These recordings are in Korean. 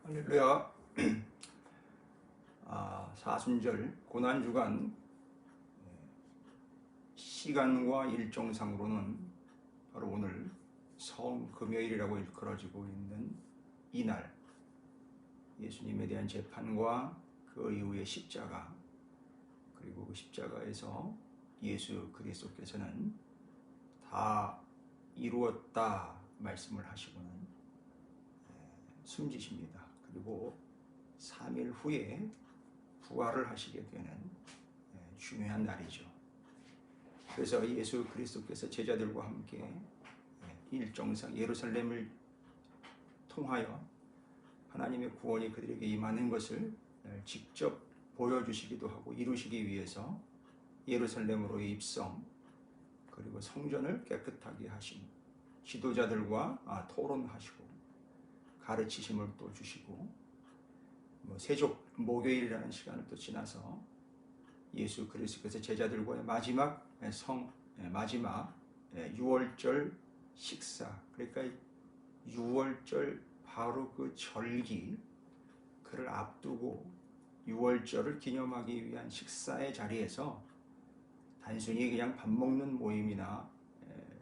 할렐루야. 사순절 고난주간 시간과 일정상으로는 바로 오늘 성금요일이라고 일컬어지고 있는 이날, 예수님에 대한 재판과 그 이후의 십자가, 그리고 그 십자가에서 예수 그리스도께서는 다 이루었다 말씀을 하시고는 숨지십니다. 그리고 3일 후에 부활을 하시게 되는 중요한 날이죠. 그래서 예수 그리스도께서 제자들과 함께 일정상 예루살렘을 통하여 하나님의 구원이 그들에게 임하는 것을 직접 보여주시기도 하고 이루시기 위해서 예루살렘으로의 입성, 그리고 성전을 깨끗하게 하신 지도자들과 토론하시고 가르치심을 또 주시고, 세족 목요일이라는 시간을 또 지나서 예수 그리스도께서 제자들과의 마지막 유월절 식사, 그러니까 유월절 바로 그 절기, 그를 앞두고 유월절을 기념하기 위한 식사의 자리에서 단순히 그냥 밥 먹는 모임이나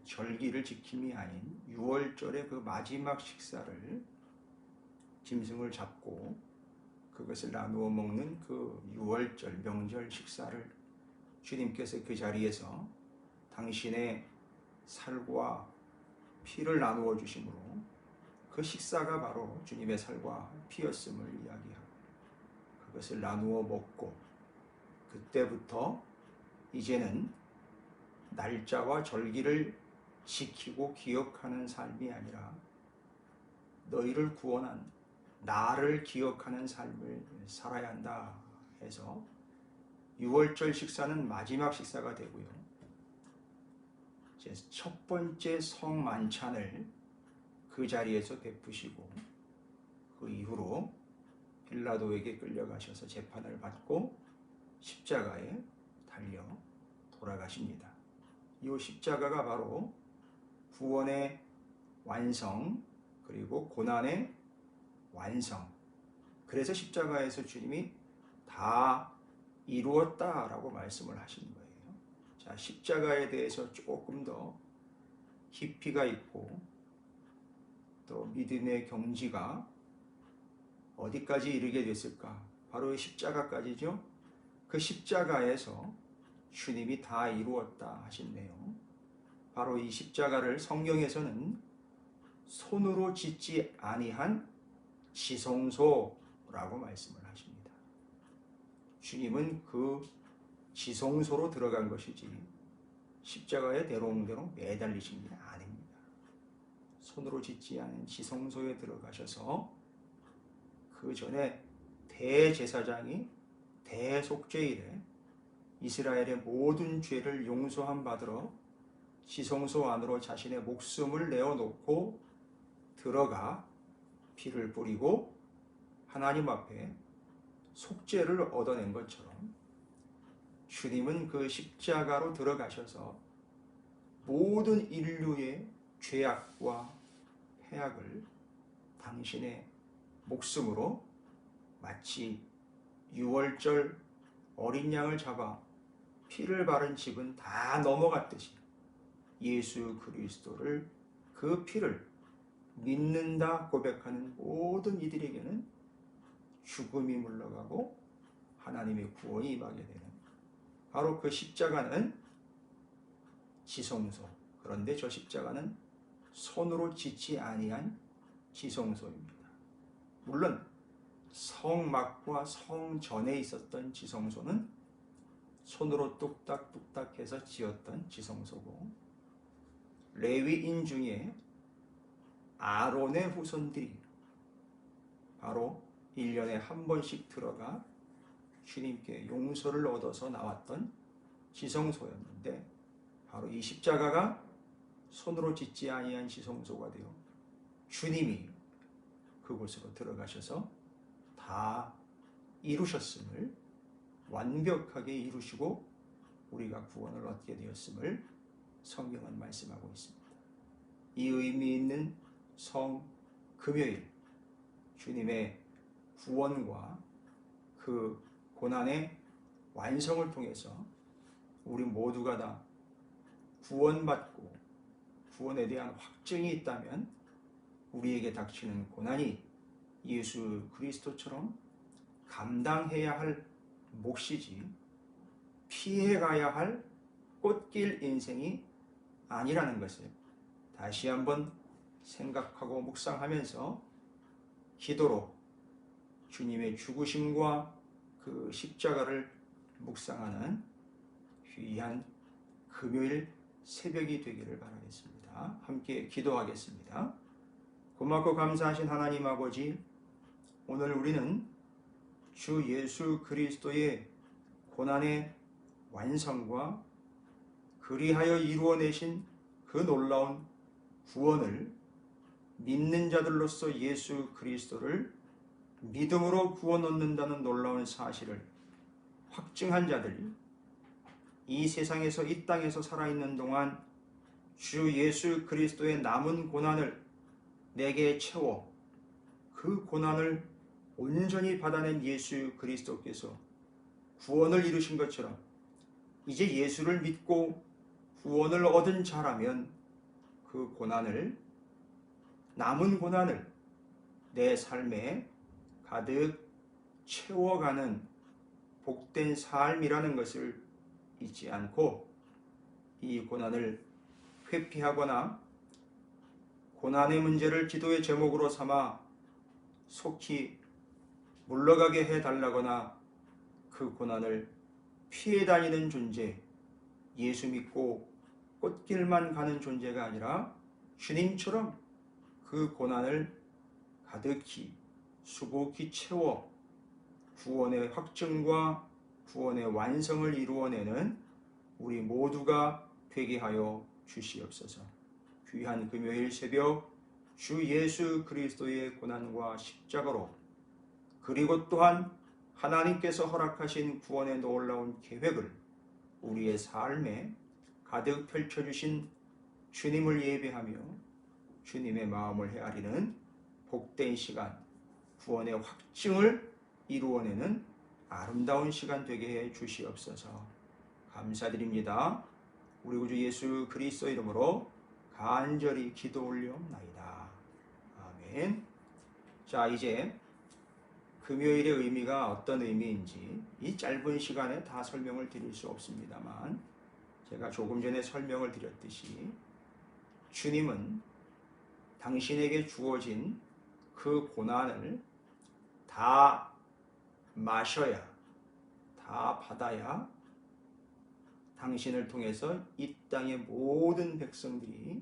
절기를 지킴이 아닌 유월절의 그 마지막 식사를 짐승을 잡고 그것을 나누어 먹는 그 유월절 명절 식사를 주님께서 그 자리에서 당신의 살과 피를 나누어 주심으로 그 식사가 바로 주님의 살과 피였음을 이야기하고, 그것을 나누어 먹고 그때부터 이제는 날짜와 절기를 지키고 기억하는 삶이 아니라 너희를 구원한 나를 기억하는 삶을 살아야 한다 해서 유월절 식사는 마지막 식사가 되고요. 이제 첫 번째 성만찬을 그 자리에서 베푸시고 그 이후로 빌라도에게 끌려가셔서 재판을 받고 십자가에 달려 돌아가십니다. 이 십자가가 바로 구원의 완성, 그리고 고난의 완성. 그래서 십자가에서 주님이 다 이루었다라고 말씀을 하신 거예요. 자, 십자가에 대해서 조금 더 깊이가 있고 또 믿음의 경지가 어디까지 이르게 됐을까? 바로 십자가까지죠. 그 십자가에서 주님이 다 이루었다 하신대요. 바로 이 십자가를 성경에서는 손으로 짓지 아니한 지성소라고 말씀을 하십니다. 주님은 그 지성소로 들어간 것이지 십자가에 대롱대롱 매달리신 게 아닙니다. 손으로 짓지 않은 지성소에 들어가셔서 그 전에 대제사장이 대속죄일에 이스라엘의 모든 죄를 용서함 받으러 지성소 안으로 자신의 목숨을 내어놓고 들어가 피를 뿌리고 하나님 앞에 속죄를 얻어낸 것처럼 주님은 그 십자가로 들어가셔서 모든 인류의 죄악과 해악을 당신의 목숨으로 마치 유월절 어린 양을 잡아 피를 바른 집은 다 넘어갔듯이 예수 그리스도를, 그 피를 믿는다 고백하는 모든 이들에게는 죽음이 물러가고 하나님의 구원이 임하게 되는, 바로 그 십자가는 지성소, 그런데 저 십자가는 손으로 짓지 아니한 지성소입니다. 물론 성막과 성전에 있었던 지성소는 손으로 뚝딱뚝딱 해서 지었던 지성소고, 레위인 중에 아론의 후손들이 바로 1년에 한 번씩 들어가 주님께 용서를 얻어서 나왔던 지성소였는데, 바로 이 십자가가 손으로 짓지 아니한 지성소가 되어 주님이 그곳으로 들어가셔서 다 이루셨음을, 완벽하게 이루시고 우리가 구원을 얻게 되었음을 성경은 말씀하고 있습니다. 이 의미 있는 성금요일, 주님의 구원과 그 고난의 완성을 통해서 우리 모두가 다 구원받고 구원에 대한 확증이 있다면 우리에게 닥치는 고난이 예수 그리스도처럼 감당해야 할 몫이지 피해가야 할 꽃길 인생이 아니라는 것을 다시 한번 생각하고 묵상하면서 기도로 주님의 죽으심과 그 십자가를 묵상하는 귀한 금요일 새벽이 되기를 바라겠습니다. 함께 기도하겠습니다. 고맙고 감사하신 하나님 아버지, 오늘 우리는 주 예수 그리스도의 고난의 완성과 그리하여 이루어내신 그 놀라운 구원을 믿는 자들로서 예수 그리스도를 믿음으로 구원 얻는다는 놀라운 사실을 확증한 자들이 이 세상에서 이 땅에서 살아있는 동안 주 예수 그리스도의 남은 고난을 내게 채워 그 고난을 온전히 받아낸 예수 그리스도께서 구원을 이루신 것처럼 이제 예수를 믿고 구원을 얻은 자라면 그 고난을, 남은 고난을 내 삶에 가득 채워가는 복된 삶이라는 것을 잊지 않고 이 고난을 회피하거나 고난의 문제를 기도의 제목으로 삼아 속히 물러가게 해달라거나 그 고난을 피해 다니는 존재, 예수 믿고 꽃길만 가는 존재가 아니라 주님처럼 그 고난을 가득히 수고히 채워 구원의 확증과 구원의 완성을 이루어내는 우리 모두가 되게 하여 주시옵소서. 귀한 금요일 새벽 주 예수 그리스도의 고난과 십자가로 그리고 또한 하나님께서 허락하신 구원의 놀라운 계획을 우리의 삶에 가득 펼쳐주신 주님을 예배하며 주님의 마음을 헤아리는 복된 시간, 구원의 확증을 이루어내는 아름다운 시간 되게 해 주시옵소서. 감사드립니다. 우리 구주 예수 그리스도 이름으로 간절히 기도 올려옵나이다. 아멘. 자, 이제 금요일의 의미가 어떤 의미인지 이 짧은 시간에 다 설명을 드릴 수 없습니다만 제가 조금 전에 설명을 드렸듯이 주님은 당신에게 주어진 그 고난을 다 마셔야, 다 받아야 당신을 통해서 이 땅의 모든 백성들이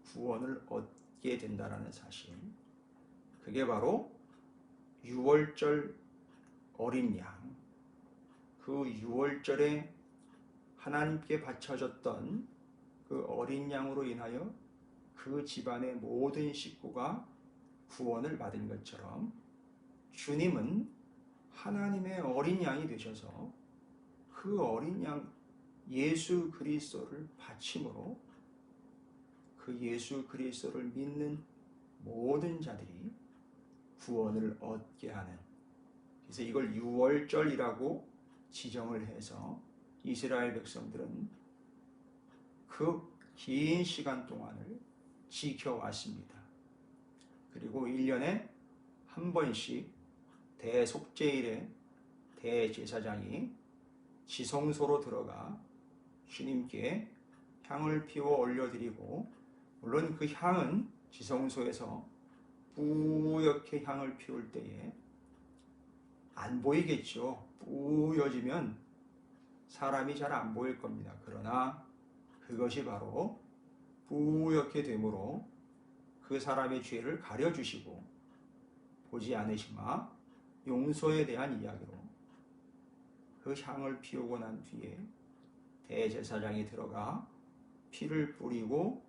구원을 얻게 된다는 사실, 그게 바로 유월절 어린 양, 그 유월절에 하나님께 바쳐졌던 그 어린 양으로 인하여 그 집안의 모든 식구가 구원을 받은 것처럼 주님은 하나님의 어린 양이 되셔서 그 어린 양 예수 그리스도를 바침으로 그 예수 그리스도를 믿는 모든 자들이 구원을 얻게 하는, 그래서 이걸 유월절이라고 지정을 해서 이스라엘 백성들은 그 긴 시간 동안을 지켜왔습니다. 그리고 1년에 한 번씩 대속죄일에 대제사장이 지성소로 들어가 주님께 향을 피워 올려드리고, 물론 그 향은 지성소에서 뿌옇게 향을 피울 때에 안 보이겠죠. 뿌여지면 사람이 잘 안 보일 겁니다. 그러나 그것이 바로 뿌옇게 됨으로 그 사람의 죄를 가려주시고 보지 않으시마 용서에 대한 이야기로 그 향을 피우고 난 뒤에 대제사장이 들어가 피를 뿌리고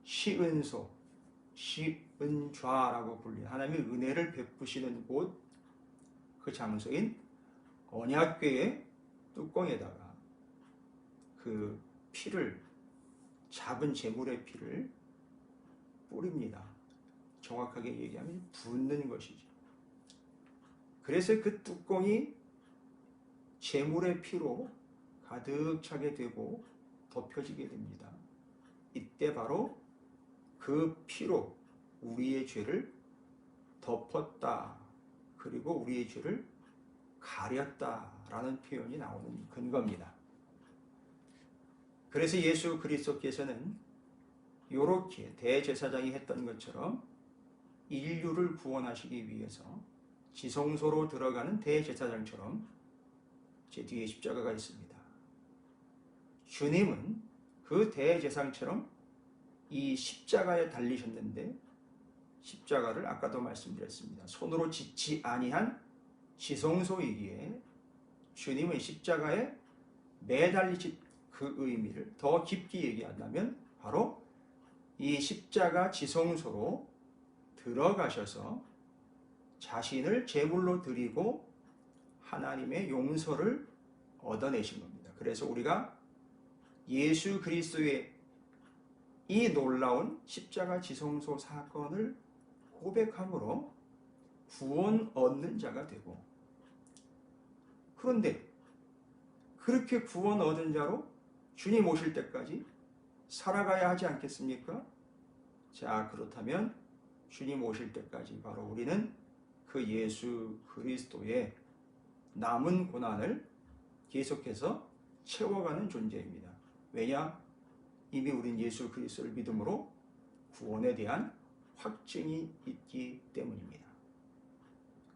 시은소, 시은좌라고 불리는 하나님의 은혜를 베푸시는 곳, 그 장소인 언약궤의 뚜껑에다가 그 피를, 잡은 제물의 피를 뿌립니다. 정확하게 얘기하면 붓는 것이죠. 그래서 그 뚜껑이 제물의 피로 가득 차게 되고 덮여지게 됩니다. 이때 바로 그 피로 우리의 죄를 덮었다. 그리고 우리의 죄를 가렸다라는 표현이 나오는 근거입니다. 그래서 예수 그리스도께서는 이렇게 대제사장이 했던 것처럼 인류를 구원하시기 위해서 지성소로 들어가는 대제사장처럼 제 뒤에 십자가가 있습니다. 주님은 그 대제사장처럼 이 십자가에 달리셨는데 십자가를 아까도 말씀드렸습니다. 손으로 짓지 아니한 지성소이기에 주님은 십자가에 매달리신 그 의미를 더 깊게 얘기한다면 바로 이 십자가 지성소로 들어가셔서 자신을 제물로 드리고 하나님의 용서를 얻어내신 겁니다. 그래서 우리가 예수 그리스도의 이 놀라운 십자가 지성소 사건을 고백함으로 구원 얻는 자가 되고, 그런데 그렇게 구원 얻은 자로 주님 오실 때까지 살아가야 하지 않겠습니까? 자, 그렇다면 주님 오실 때까지 바로 우리는 그 예수 그리스도의 남은 고난을 계속해서 채워가는 존재입니다. 왜냐? 이미 우린 예수 그리스도를 믿음으로 구원에 대한 확증이 있기 때문입니다.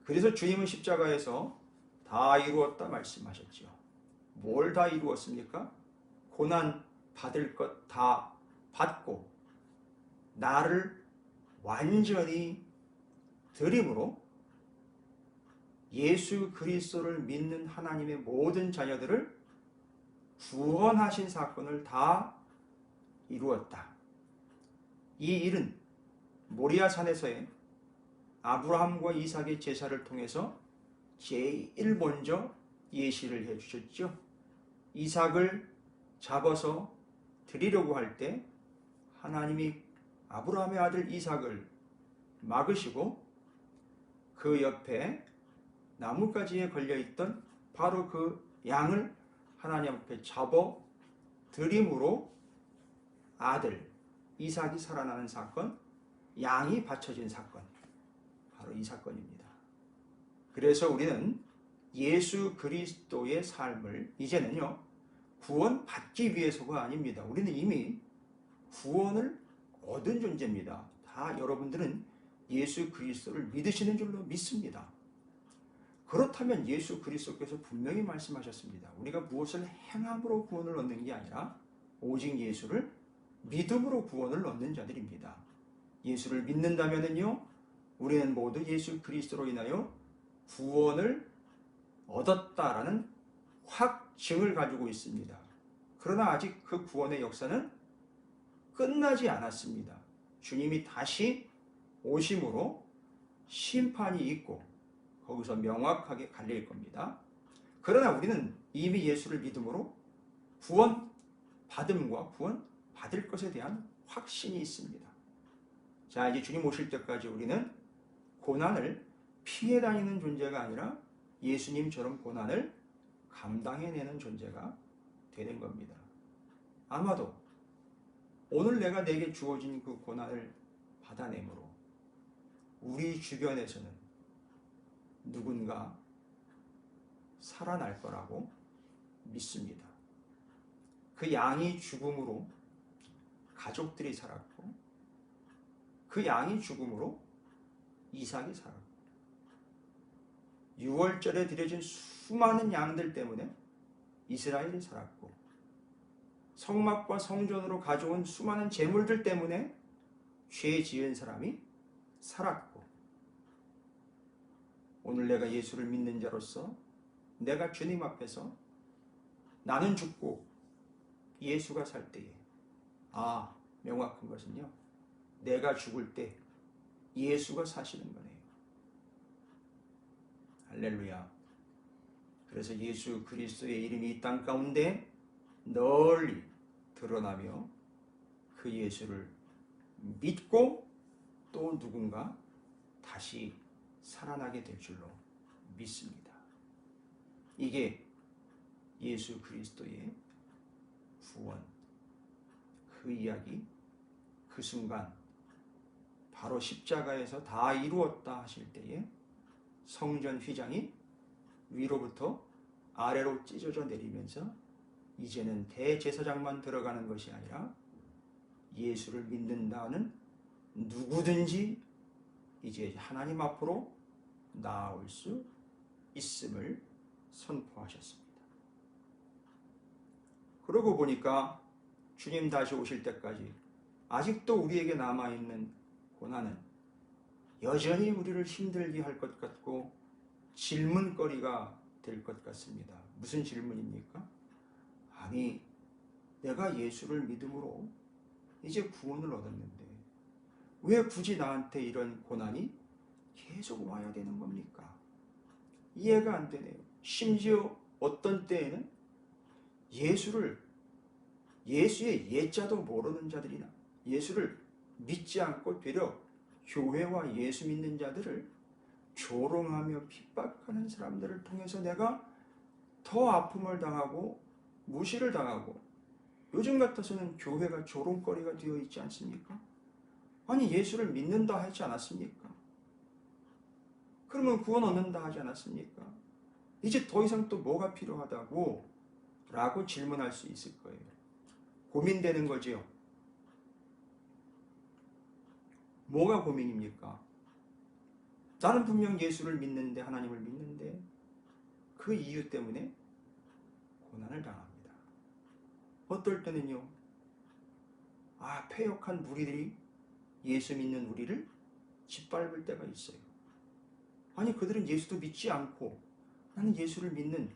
그래서 주님은 십자가에서 다 이루었다 말씀하셨죠. 뭘 다 이루었습니까? 고난 받을 것 다 받고 나를 완전히 드림으로 예수 그리스도를 믿는 하나님의 모든 자녀들을 구원하신 사건을 다 이루었다. 이 일은 모리아 산에서의 아브라함과 이삭의 제사를 통해서 제일 먼저 예시를 해주셨죠. 이삭을 잡아서 드리려고 할 때 하나님이 아브라함의 아들 이삭을 막으시고 그 옆에 나뭇가지에 걸려있던 바로 그 양을 하나님 앞에 잡아 드림으로 아들 이삭이 살아나는 사건, 양이 바쳐진 사건, 바로 이 사건입니다. 그래서 우리는 예수 그리스도의 삶을 이제는요 구원 받기 위해서가 아닙니다. 우리는 이미 구원을 얻은 존재입니다. 다 여러분들은 예수 그리스도를 믿으시는 줄로 믿습니다. 그렇다면 예수 그리스도께서 분명히 말씀하셨습니다. 우리가 무엇을 행함으로 구원을 얻는 게 아니라 오직 예수를 믿음으로 구원을 얻는 자들입니다. 예수를 믿는다면요 우리는 모두 예수 그리스도로 인하여 구원을 얻었다라는 확증을 가지고 있습니다. 그러나 아직 그 구원의 역사는 끝나지 않았습니다. 주님이 다시 오심으로 심판이 있고 거기서 명확하게 갈릴 겁니다. 그러나 우리는 이미 예수를 믿음으로 구원 받음과 구원 받을 것에 대한 확신이 있습니다. 자, 이제 주님 오실 때까지 우리는 고난을 피해 다니는 존재가 아니라 예수님처럼 고난을 감당해내는 존재가 되는 겁니다. 아마도 오늘 내게 주어진 그 고난을 받아내므로 우리 주변에서는 누군가 살아날 거라고 믿습니다. 그 양이 죽음으로 가족들이 살았고 그 양이 죽음으로 이삭이 살았고 6월절에 드려진 수많은 양들 때문에 이스라엘이 살았고 성막과 성전으로 가져온 수많은 재물들 때문에 죄 지은 사람이 살았고 오늘 내가 예수를 믿는 자로서 내가 주님 앞에서 나는 죽고 예수가 살 때에 명확한 것은요 내가 죽을 때 예수가 사시는 거네요. 할렐루야. 그래서 예수 그리스도의 이름이 이 땅 가운데 널리 드러나며 그 예수를 믿고 또 누군가 다시 살아나게 될 줄로 믿습니다. 이게 예수 그리스도의 구원, 그 이야기, 그 순간 바로 십자가에서 다 이루었다 하실 때에 성전 휘장이 위로부터 아래로 찢어져 내리면서 이제는 대제사장만 들어가는 것이 아니라 예수를 믿는다는 누구든지 이제 하나님 앞으로 나아올 수 있음을 선포하셨습니다. 그러고 보니까 주님 다시 오실 때까지 아직도 우리에게 남아있는 고난은 여전히 우리를 힘들게 할 것 같고 질문거리가 될 것 같습니다. 무슨 질문입니까? 아니, 내가 예수를 믿음으로 이제 구원을 얻었는데 왜 굳이 나한테 이런 고난이 계속 와야 되는 겁니까? 이해가 안 되네요. 심지어 어떤 때에는 예수의 예자도 모르는 자들이나 예수를 믿지 않고 되려 교회와 예수 믿는 자들을 조롱하며 핍박하는 사람들을 통해서 내가 더 아픔을 당하고 무시를 당하고 요즘 같아서는 교회가 조롱거리가 되어 있지 않습니까? 아니, 예수를 믿는다 하지 않았습니까? 그러면 구원 얻는다 하지 않았습니까? 이제 더 이상 또 뭐가 필요하다고? 라고 질문할 수 있을 거예요. 고민되는 거지요. 뭐가 고민입니까? 나는 분명 예수를 믿는데, 하나님을 믿는데 그 이유 때문에 고난을 당합니다. 어떨 때는요, 패역한 무리들이 예수 믿는 우리를 짓밟을 때가 있어요. 아니, 그들은 예수도 믿지 않고 나는 예수를 믿는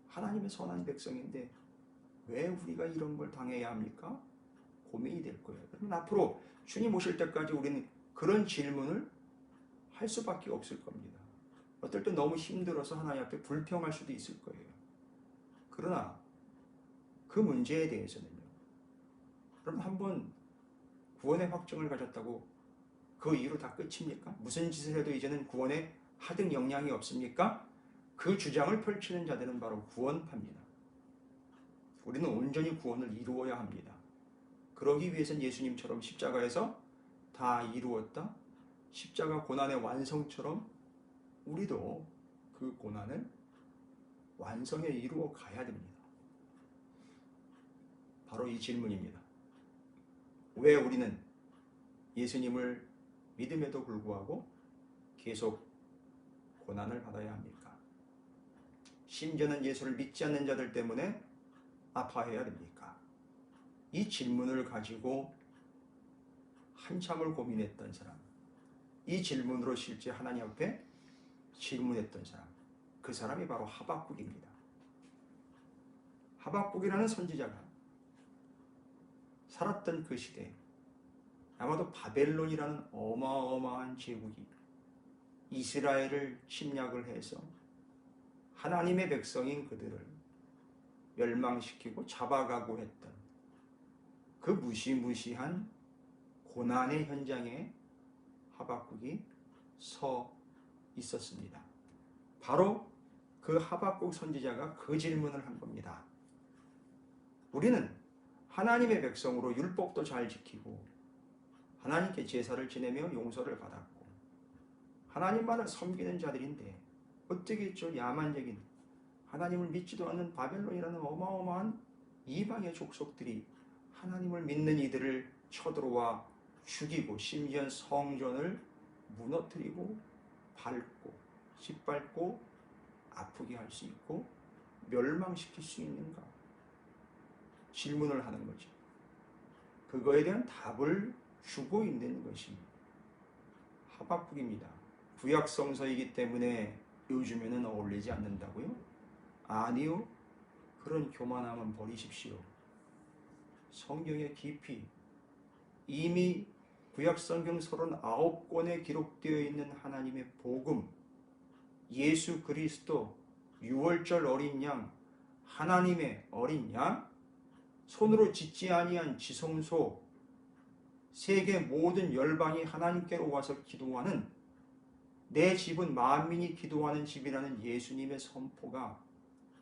하나님의 선한 백성인데 왜 우리가 이런 걸 당해야 합니까? 고민이 될 거예요. 그러면 앞으로 주님 오실 때까지 우리는 그런 질문을 할 수밖에 없을 겁니다. 어떨 때 너무 힘들어서 하나님 앞에 불평할 수도 있을 거예요. 그러나 그 문제에 대해서는요, 그럼 한번 구원의 확증을 가졌다고 그 이후로 다 끝입니까? 무슨 짓을 해도 이제는 구원에 하등 영향이 없습니까? 그 주장을 펼치는 자들은 바로 구원파입니다. 우리는 온전히 구원을 이루어야 합니다. 그러기 위해서는 예수님처럼 십자가에서 다 이루었다, 십자가 고난의 완성처럼 우리도 그 고난을 완성해 이루어 가야 됩니다. 바로 이 질문입니다. 왜 우리는 예수님을 믿음에도 불구하고 계속 고난을 받아야 합니까? 심지어는 예수를 믿지 않는 자들 때문에 아파해야 됩니까? 이 질문을 가지고 한참을 고민했던 사람, 이 질문으로 실제 하나님 앞에 질문했던 사람, 그 사람이 바로 하박국입니다. 하박국이라는 선지자가 살았던 그 시대에 아마도 바벨론이라는 어마어마한 제국이 이스라엘을 침략을 해서 하나님의 백성인 그들을 멸망시키고 잡아가고 했던 그 무시무시한 고난의 현장에 하박국이 서 있었습니다. 바로 그 하박국 선지자가 그 질문을 한 겁니다. 우리는 하나님의 백성으로 율법도 잘 지키고 하나님께 제사를 지내며 용서를 받았고 하나님만을 섬기는 자들인데 어떻게 저 야만적인 하나님을 믿지도 않는 바벨론이라는 어마어마한 이방의 족속들이 하나님을 믿는 이들을 쳐들어와 죽이고 심지어 성전을 무너뜨리고 밟고 짓밟고 아프게 할 수 있고 멸망시킬 수 있는가? 질문을 하는 거죠. 그거에 대한 답을 주고 있는 것이 하박국입니다. 구약 성서이기 때문에 요즘에는 어울리지 않는다고요? 아니요. 그런 교만함은 버리십시오. 성경에 깊이 이미 구약 성경 39권에 기록되어 있는 하나님의 복음, 예수 그리스도, 유월절 어린 양, 하나님의 어린 양, 손으로 짓지 아니한 지성소, 세계 모든 열방이 하나님께로 와서 기도하는 내 집은 만민이 기도하는 집이라는 예수님의 선포가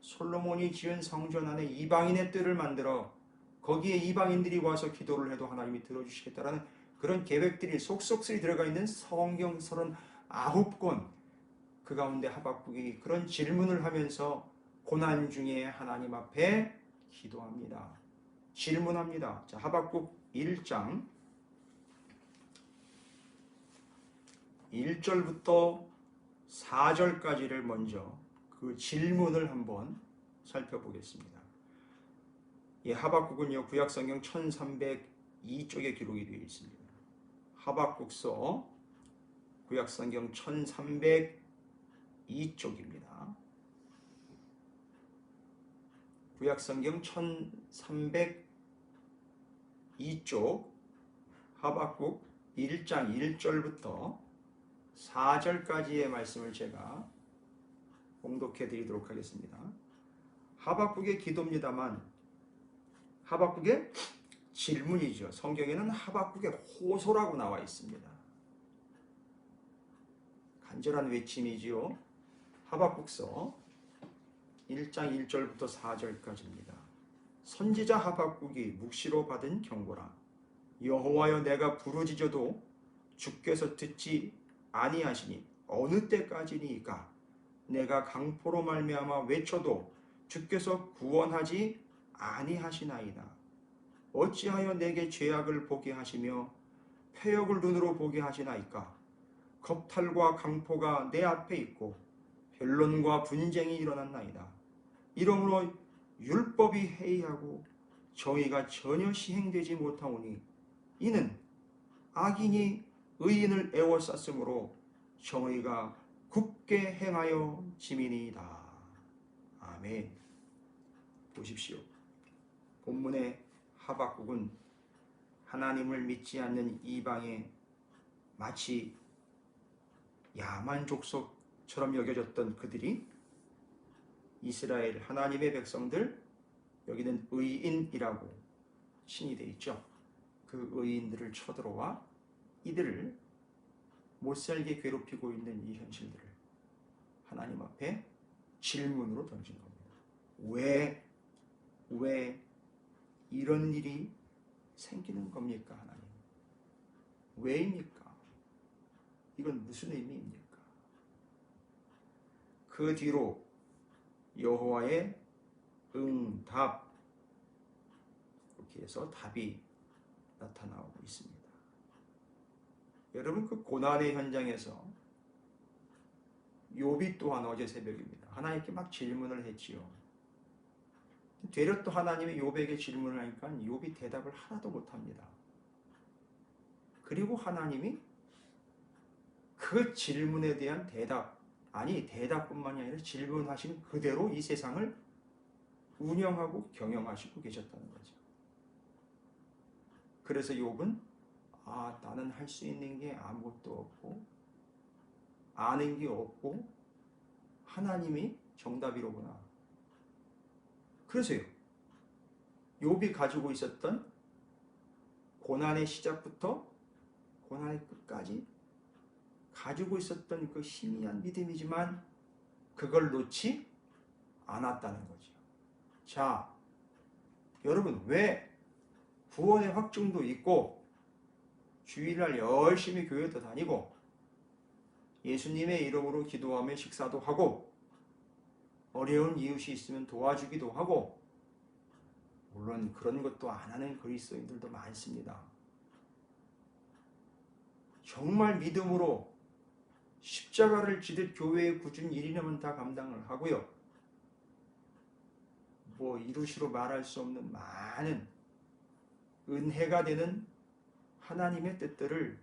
솔로몬이 지은 성전 안에 이방인의 뜰을 만들어 거기에 이방인들이 와서 기도를 해도 하나님이 들어주시겠다라는 그런 계획들이 속속들이 들어가 있는 성경 39권, 그 가운데 하박국이 그런 질문을 하면서 고난 중에 하나님 앞에 기도합니다. 질문합니다. 자, 하박국 1장 1절부터 4절까지를 먼저 그 질문을 한번 살펴보겠습니다. 이 하박국은요, 구약성경 1302쪽에 기록이 되어 있습니다. 하박국서 구약성경 1302쪽입니다. 구약성경 1302쪽 하박국 1장 1절부터 4절까지의 말씀을 제가 봉독해 드리도록 하겠습니다. 하박국의 기도입니다만 하박국의 질문이죠. 성경에는 하박국의 호소라고 나와 있습니다. 간절한 외침이지요. 하박국서 1장 1절부터 4절까지입니다. 선지자 하박국이 묵시로 받은 경고라. 여호와여, 내가 부르짖어도 주께서 듣지 아니하시니 어느 때까지니까? 내가 강포로 말미암아 외쳐도 주께서 구원하지 아니하시나이다. 어찌하여 내게 죄악을 보게 하시며 패역을 눈으로 보게 하시나이까? 겁탈과 강포가 내 앞에 있고 변론과 분쟁이 일어났나이다. 이러므로 율법이 해이하고 정의가 전혀 시행되지 못하오니 이는 악인이 의인을 애워쌌으므로 정의가 굳게 행하여 지민이다. 아멘. 보십시오. 본문의 하박국은 하나님을 믿지 않는 이방에 마치 야만 족속처럼 여겨졌던 그들이 이스라엘 하나님의 백성들, 여기는 의인이라고 칭이 되어 있죠. 그 의인들을 쳐들어와 이들을 못살게 괴롭히고 있는 이 현실들을 하나님 앞에 질문으로 던진 겁니다. 왜 이런 일이 생기는 겁니까, 하나님? 왜입니까? 이건 무슨 의미입니까? 그 뒤로 여호와의 응답, 이렇게 해서 답이 나타나고 있습니다. 여러분, 그 고난의 현장에서 욥이 또한 어제 새벽입니다. 하나님께 막 질문을 했지요. 되려 또 하나님이 욥에게 질문을 하니까 욥이 대답을 하나도 못합니다. 그리고 하나님이 그 질문에 대한 대답뿐만이 아니라 질문하신 그대로 이 세상을 운영하고 경영하시고 계셨다는 거죠. 그래서 욥은 나는 할 수 있는 게 아무것도 없고 아는 게 없고 하나님이 정답이로구나. 그래서요, 욥이 가지고 있었던 고난의 시작부터 고난의 끝까지 가지고 있었던 그 희미한 믿음이지만 그걸 놓지 않았다는 거죠. 자, 여러분, 왜 구원의 확증도 있고 주일날 열심히 교회도 다니고 예수님의 이름으로 기도하며 식사도 하고 어려운 이웃이 있으면 도와주기도 하고, 물론 그런 것도 안 하는 그리스도인들도 많습니다. 정말 믿음으로 십자가를 지듯 교회의 굳은 일이라면 다 감당을 하고요. 이루시로 말할 수 없는 많은 은혜가 되는 하나님의 뜻들을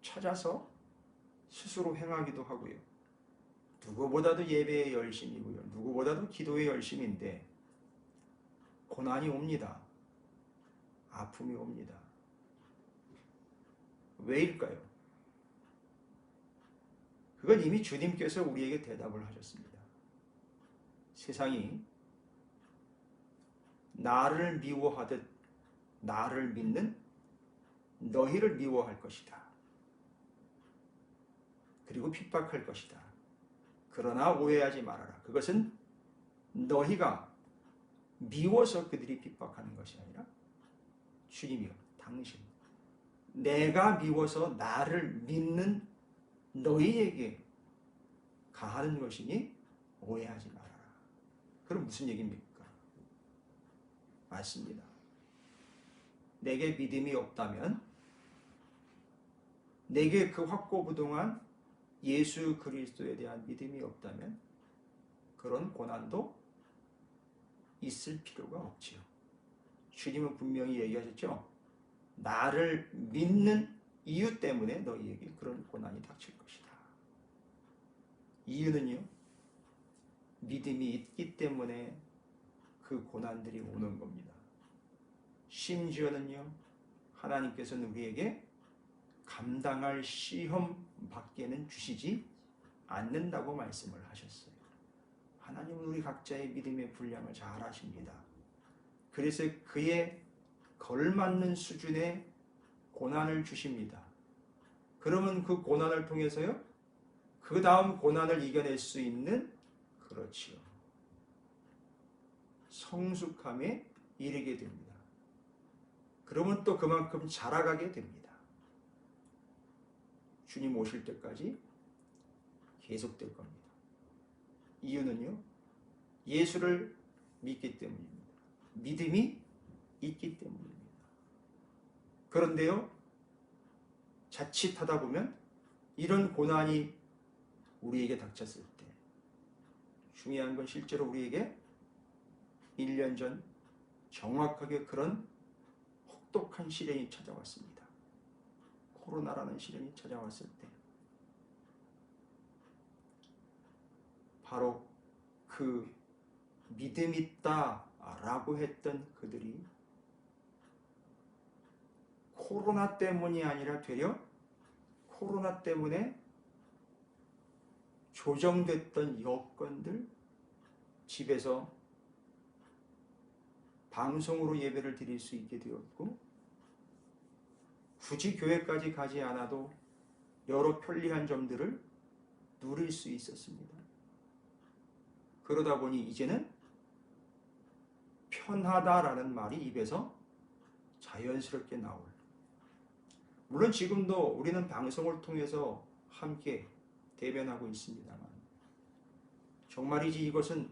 찾아서 스스로 행하기도 하고요. 누구보다도 예배에 열심이고요. 누구보다도 기도에 열심인데 고난이 옵니다. 아픔이 옵니다. 왜일까요? 그건 이미 주님께서 우리에게 대답을 하셨습니다. 세상이 나를 미워하듯 나를 믿는 너희를 미워할 것이다. 그리고 핍박할 것이다. 그러나 오해하지 말아라. 그것은 너희가 미워서 그들이 핍박하는 것이 아니라 주님이요, 당신, 내가 미워서 나를 믿는 너희에게 가하는 것이니 오해하지 말아라. 그럼 무슨 얘기입니까? 맞습니다. 내게 믿음이 없다면, 내게 그 확고부동한 예수 그리스도에 대한 믿음이 없다면 그런 고난도 있을 필요가 없지요. 주님은 분명히 얘기하셨죠. 나를 믿는 이유 때문에 너희에게 그런 고난이 닥칠 것이다. 이유는요, 믿음이 있기 때문에 그 고난들이 오는 겁니다. 심지어는요, 하나님께서는 우리에게 감당할 시험 밖에는 주시지 않는다고 말씀을 하셨어요. 하나님은 우리 각자의 믿음의 분량을 잘 아십니다. 그래서 그에 걸맞는 수준의 고난을 주십니다. 그러면 그 고난을 통해서요, 그 다음 고난을 이겨낼 수 있는, 그렇지요, 성숙함에 이르게 됩니다. 그러면 또 그만큼 자라가게 됩니다. 주님 오실 때까지 계속될 겁니다. 이유는요, 예수를 믿기 때문입니다. 믿음이 있기 때문입니다. 그런데요, 자칫하다 보면 이런 고난이 우리에게 닥쳤을 때, 중요한 건 실제로 우리에게 1년 전 정확하게 그런 혹독한 시련이 찾아왔습니다. 코로나라는 시련이 찾아왔을 때 바로 그 믿음 있다라고 했던 그들이 코로나 때문이 아니라 되려 코로나 때문에 조정됐던 여건들, 집에서 방송으로 예배를 드릴 수 있게 되었고, 굳이 교회까지 가지 않아도 여러 편리한 점들을 누릴 수 있었습니다. 그러다 보니 이제는 편하다라는 말이 입에서 자연스럽게 나올, 물론 지금도 우리는 방송을 통해서 함께 대면하고 있습니다만, 정말이지 이것은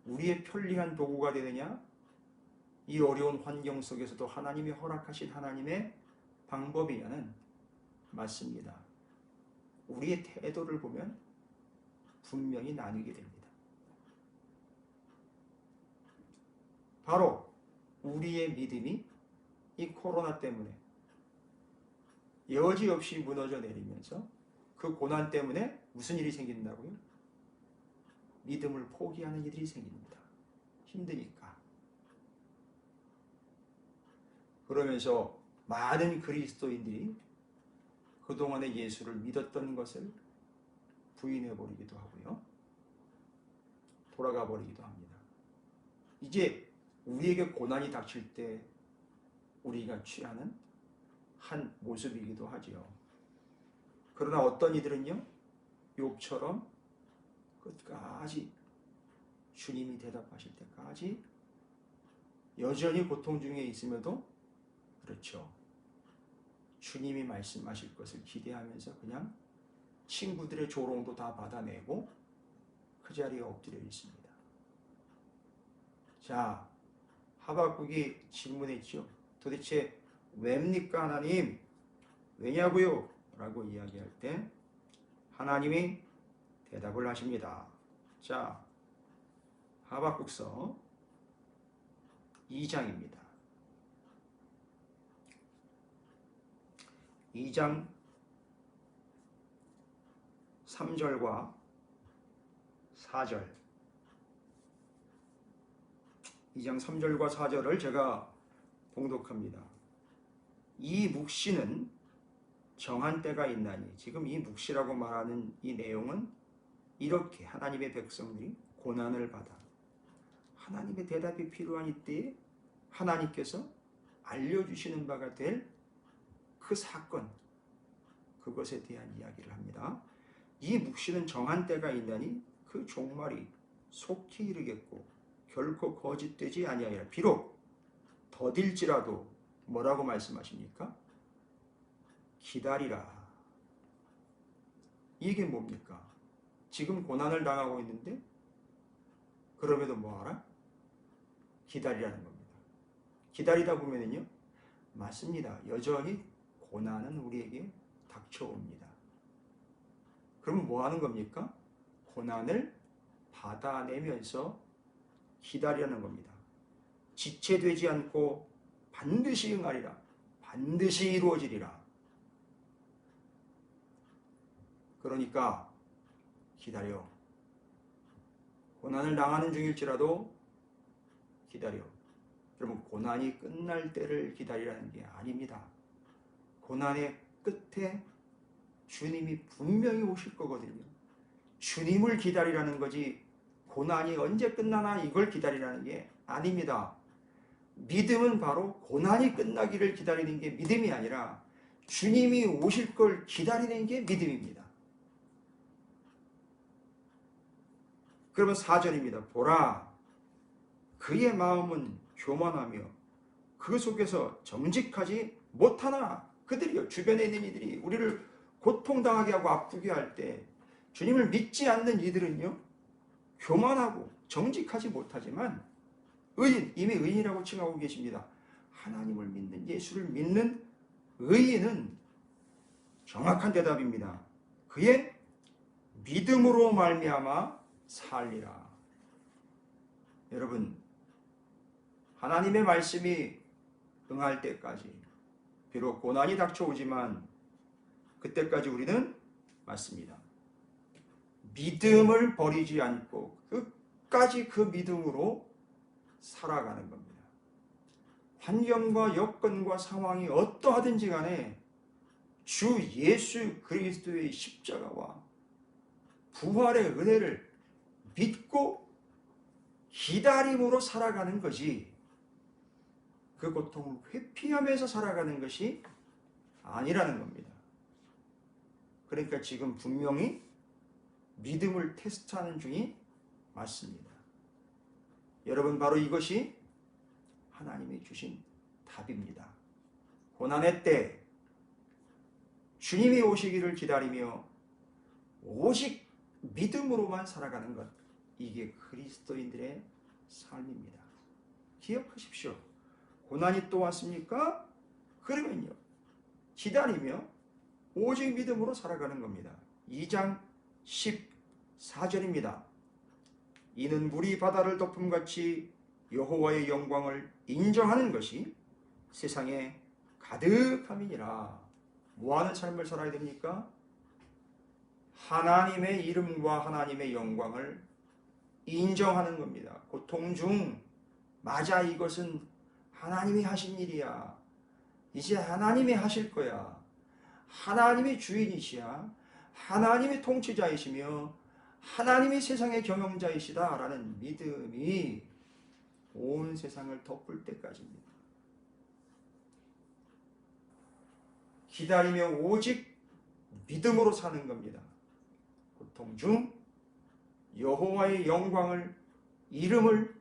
우리의 편리한 도구가 되느냐, 이 어려운 환경 속에서도 하나님이 허락하신 하나님의 방법이냐는 맞습니다. 우리의 태도를 보면 분명히 나뉘게 됩니다. 바로 우리의 믿음이 이 코로나 때문에 여지없이 무너져 내리면서 그 고난 때문에 무슨 일이 생긴다고요? 믿음을 포기하는 일이 생깁니다. 힘드니까. 그러면서 많은 그리스도인들이 그동안의 예수를 믿었던 것을 부인해버리기도 하고요, 돌아가 버리기도 합니다. 이제 우리에게 고난이 닥칠 때 우리가 취하는 한 모습이기도 하지요. 그러나 어떤 이들은요, 욥처럼 끝까지 주님이 대답하실 때까지 여전히 고통 중에 있음에도, 그렇죠, 주님이 말씀하실 것을 기대하면서 그냥 친구들의 조롱도 다 받아내고 그 자리에 엎드려 있습니다. 자, 하박국이 질문했죠. 도대체 왜입니까 하나님? 왜냐고요? 라고 이야기할 때 하나님이 대답을 하십니다. 자, 하박국서 2장입니다. 2장 3절과 4절, 2장 3절과 4절을 제가 봉독합니다. 이 묵시는 정한 때가 있나니, 지금 이 묵시라고 말하는 이 내용은 이렇게 하나님의 백성들이 고난을 받아 하나님의 대답이 필요한 이때에 하나님께서 알려주시는 바가 될 그 사건, 그것에 대한 이야기를 합니다. 이 묵시는 정한 때가 있나니 그 종말이 속히 이르겠고 결코 거짓되지 아니하리라. 비록 더딜지라도 뭐라고 말씀하십니까? 기다리라. 이게 뭡니까? 지금 고난을 당하고 있는데 그럼에도 뭐하라? 기다리라는 겁니다. 기다리다 보면은요, 맞습니다. 여전히 고난은 우리에게 닥쳐옵니다. 그럼 뭐 하는 겁니까? 고난을 받아내면서 기다리라는 겁니다. 지체되지 않고 반드시 응하리라. 반드시 이루어지리라. 그러니까 기다려. 고난을 당하는 중일지라도 기다려. 여러분, 고난이 끝날 때를 기다리라는 게 아닙니다. 고난의 끝에 주님이 분명히 오실 거거든요. 주님을 기다리라는 거지 고난이 언제 끝나나 이걸 기다리라는 게 아닙니다. 믿음은 바로 고난이 끝나기를 기다리는 게 믿음이 아니라 주님이 오실 걸 기다리는 게 믿음입니다. 그러면 4절입니다. 보라, 그의 마음은 교만하며 그 속에서 정직하지 못하나. 그들이요, 주변에 있는 이들이 우리를 고통당하게 하고 아프게 할 때 주님을 믿지 않는 이들은요, 교만하고 정직하지 못하지만 의인, 이미 의인이라고 칭하고 계십니다. 하나님을 믿는, 예수를 믿는 의인은 정확한 대답입니다. 그의 믿음으로 말미암아 살리라. 여러분, 하나님의 말씀이 응할 때까지 비록 고난이 닥쳐오지만 그때까지 우리는 맞습니다. 믿음을 버리지 않고 끝까지 그 믿음으로 살아가는 겁니다. 환경과 여건과 상황이 어떠하든지 간에 주 예수 그리스도의 십자가와 부활의 은혜를 믿고 기다림으로 살아가는 것이, 그 고통을 회피하면서 살아가는 것이 아니라는 겁니다. 그러니까 지금 분명히 믿음을 테스트하는 중이 맞습니다. 여러분, 바로 이것이 하나님이 주신 답입니다. 고난의 때 주님이 오시기를 기다리며 오직 믿음으로만 살아가는 것, 이게 그리스도인들의 삶입니다. 기억하십시오. 고난이 또 왔습니까? 그러면요, 기다리며 오직 믿음으로 살아가는 겁니다. 2장 14절입니다. 이는 물이 바다를 덮음같이 여호와의 영광을 인정하는 것이 세상에 가득함이니라. 뭐하는 삶을 살아야 됩니까? 하나님의 이름과 하나님의 영광을 인정하는 겁니다. 고통 중, 맞아, 이것은 하나님이 하신 일이야. 이제 하나님이 하실 거야. 하나님이 주인이시야. 하나님이 통치자이시며 하나님이 세상의 경영자이시다 라는 믿음이 온 세상을 덮을 때까지입니다. 기다리며 오직 믿음으로 사는 겁니다. 고통 중 여호와의 영광을, 이름을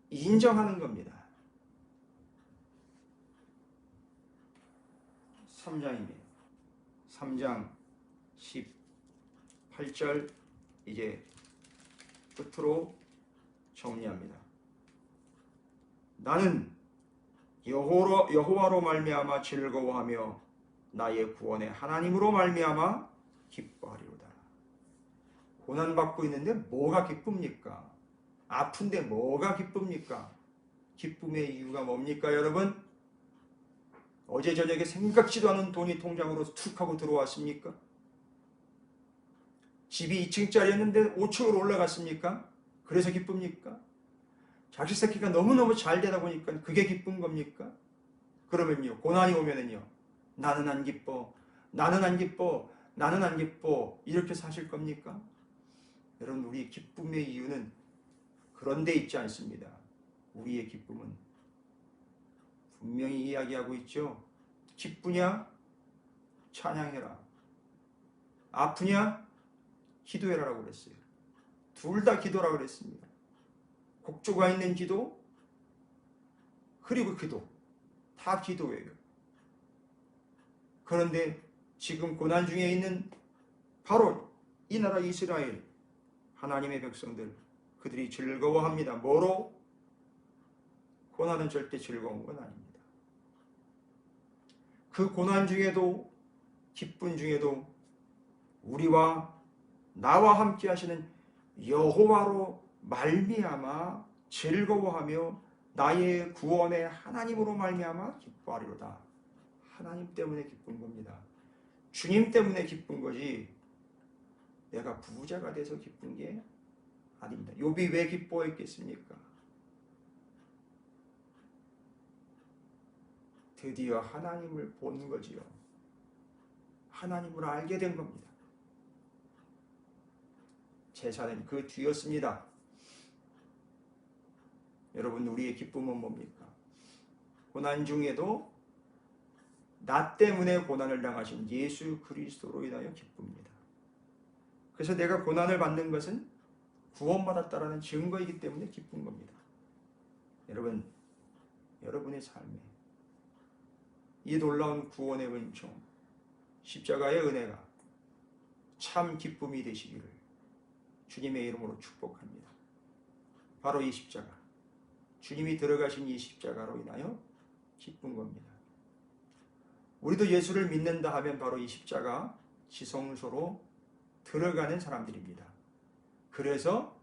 인정하는 겁니다. 3장입니다. 3장 18절 이제 끝으로 정리합니다. 나는 여호와로 말미암아 즐거워하며 나의 구원의 하나님으로 말미암아 기뻐하리로다. 고난받고 있는데 뭐가 기쁩니까? 아픈데 뭐가 기쁩니까? 기쁨의 이유가 뭡니까, 여러분? 어제 저녁에 생각지도 않은 돈이 통장으로 툭 하고 들어왔습니까? 집이 2층짜리였는데 5층으로 올라갔습니까? 그래서 기쁩니까? 자식 새끼가 너무너무 잘 되다 보니까 그게 기쁜 겁니까? 그러면요, 고난이 오면은요, 나는 안 기뻐, 나는 안 기뻐, 나는 안 기뻐, 이렇게 사실 겁니까? 여러분, 우리 기쁨의 이유는 그런 데 있지 않습니다. 우리의 기쁨은 분명히 이야기하고 있죠. 기쁘냐? 찬양해라. 아프냐? 기도해라라고 그랬어요. 둘 다 기도라고 그랬습니다. 곡조가 있는 기도, 그리고 기도. 다 기도예요. 그런데 지금 고난 중에 있는 바로 이 나라 이스라엘 하나님의 백성들, 그들이 즐거워합니다. 뭐로? 고난은 절대 즐거운 건 아닙니다. 그 고난 중에도, 기쁨 중에도 우리와 나와 함께 하시는 여호와로 말미암아 즐거워하며 나의 구원의 하나님으로 말미암아 기뻐하리로다. 하나님 때문에 기쁜 겁니다. 주님 때문에 기쁜 거지 내가 부자가 돼서 기쁜 게 아닙니다. 욥이 왜 기뻐했겠습니까? 드디어 하나님을 본 거지요. 하나님을 알게 된 겁니다. 제사는 그 뒤였습니다. 여러분, 우리의 기쁨은 뭡니까? 고난 중에도 나 때문에 고난을 당하신 예수 그리스도로 인하여 기쁩니다. 그래서 내가 고난을 받는 것은 구원받았다라는 증거이기 때문에 기쁜 겁니다. 여러분, 여러분의 삶에 이 놀라운 구원의 은총, 십자가의 은혜가 참 기쁨이 되시기를 주님의 이름으로 축복합니다. 바로 이 십자가, 주님이 들어가신 이 십자가로 인하여 기쁜 겁니다. 우리도 예수를 믿는다 하면 바로 이 십자가 지성소로 들어가는 사람들입니다. 그래서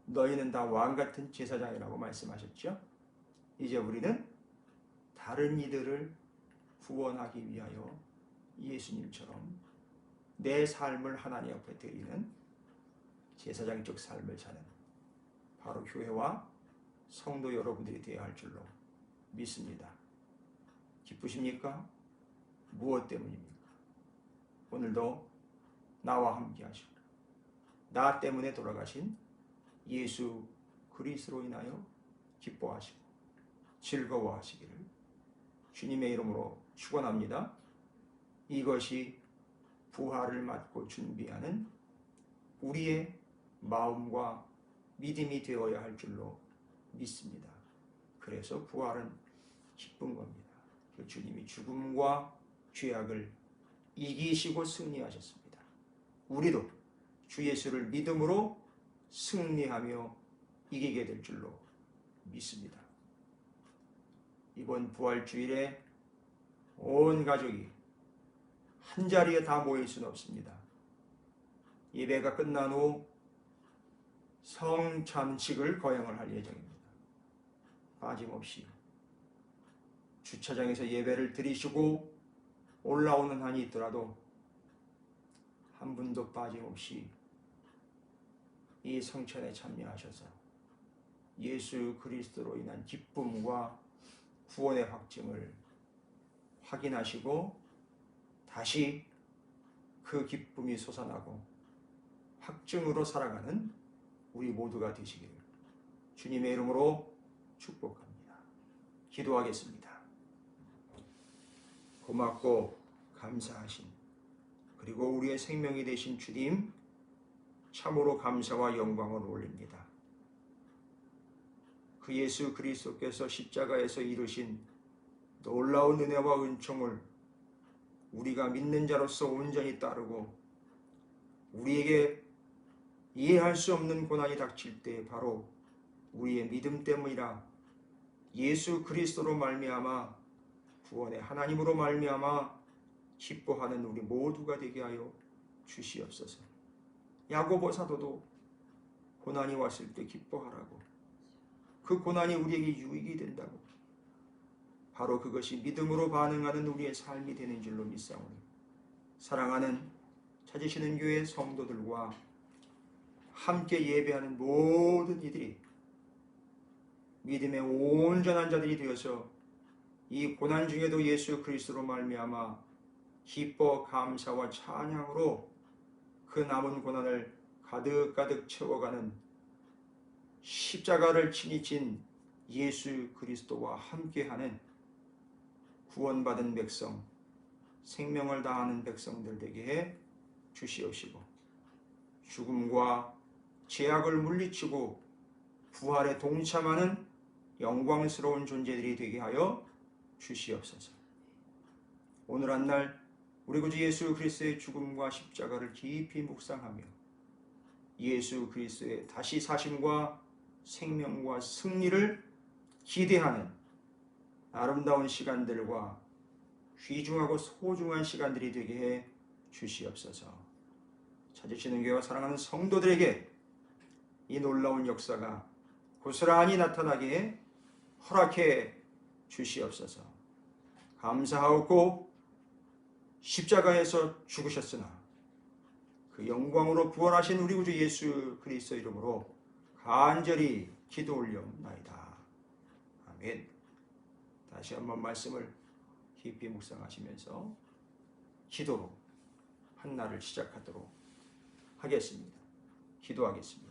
너희는 다 왕같은 제사장이라고 말씀하셨죠. 이제 우리는 다른 이들을 구원하기 위하여 예수님처럼 내 삶을 하나님 앞에 드리는 제사장적 삶을 사는 바로 교회와 성도 여러분들이 되어야 할 줄로 믿습니다. 기쁘십니까? 무엇 때문입니까? 오늘도 나와 함께 하시고 나 때문에 돌아가신 예수 그리스도로 인하여 기뻐하시고 즐거워하시기를 주님의 이름으로 축원합니다. 이것이 부활을 맞고 준비하는 우리의 마음과 믿음이 되어야 할 줄로 믿습니다. 그래서 부활은 기쁜 겁니다. 그 주님이 죽음과 죄악을 이기시고 승리하셨습니다. 우리도 주 예수를 믿음으로 승리하며 이기게 될 줄로 믿습니다. 이번 부활주일에 온 가족이 한자리에 다 모일 수는 없습니다. 예배가 끝난 후 성찬식을 거행을 할 예정입니다. 빠짐없이 주차장에서 예배를 드리시고 올라오는 한이 있더라도 한 분도 빠짐없이 이 성찬에 참여하셔서 예수 그리스도로 인한 기쁨과 구원의 확증을 확인하시고 다시 그 기쁨이 솟아나고 확증으로 살아가는 우리 모두가 되시기를 주님의 이름으로 축복합니다. 기도하겠습니다. 고맙고 감사하신 그리고 우리의 생명이 되신 주님, 참으로 감사와 영광을 올립니다. 그 예수 그리스도께서 십자가에서 이루신 놀라운 은혜와 은총을 우리가 믿는 자로서 온전히 따르고 우리에게 이해할 수 없는 고난이 닥칠 때 바로 우리의 믿음 때문이라 예수 그리스도로 말미암아 구원의 하나님으로 말미암아 기뻐하는 우리 모두가 되게 하여 주시옵소서. 야고보 사도도 고난이 왔을 때 기뻐하라고, 그 고난이 우리에게 유익이 된다고, 바로 그것이 믿음으로 반응하는 우리의 삶이 되는 줄로 믿사오니 사랑하는 찾으시는 교회 성도들과 함께 예배하는 모든 이들이 믿음의 온전한 자들이 되어서 이 고난 중에도 예수 그리스도로 말미암아 기뻐 감사와 찬양으로 그 남은 고난을 가득가득 채워가는 십자가를 친히 진 예수 그리스도와 함께하는 구원받은 백성, 생명을 다하는 백성들 되게 해 주시옵시고 죽음과 죄악을 물리치고 부활에 동참하는 영광스러운 존재들이 되게 하여 주시옵소서. 오늘 한날 우리 구주 예수 그리스도의 죽음과 십자가를 깊이 묵상하며 예수 그리스도의 다시 사심과 생명과 승리를 기대하는 아름다운 시간들과 귀중하고 소중한 시간들이 되게 해 주시옵소서. 찾으시는 교회와 사랑하는 성도들에게 이 놀라운 역사가 고스란히 나타나게 허락해 주시옵소서. 감사하고 십자가에서 죽으셨으나 그 영광으로 부활하신 우리 구주 예수 그리스도 이름으로 간절히 기도 올려옵나이다. 아멘. 다시 한번 말씀을 깊이 묵상하시면서 기도로 한날을 시작하도록 하겠습니다. 기도하겠습니다.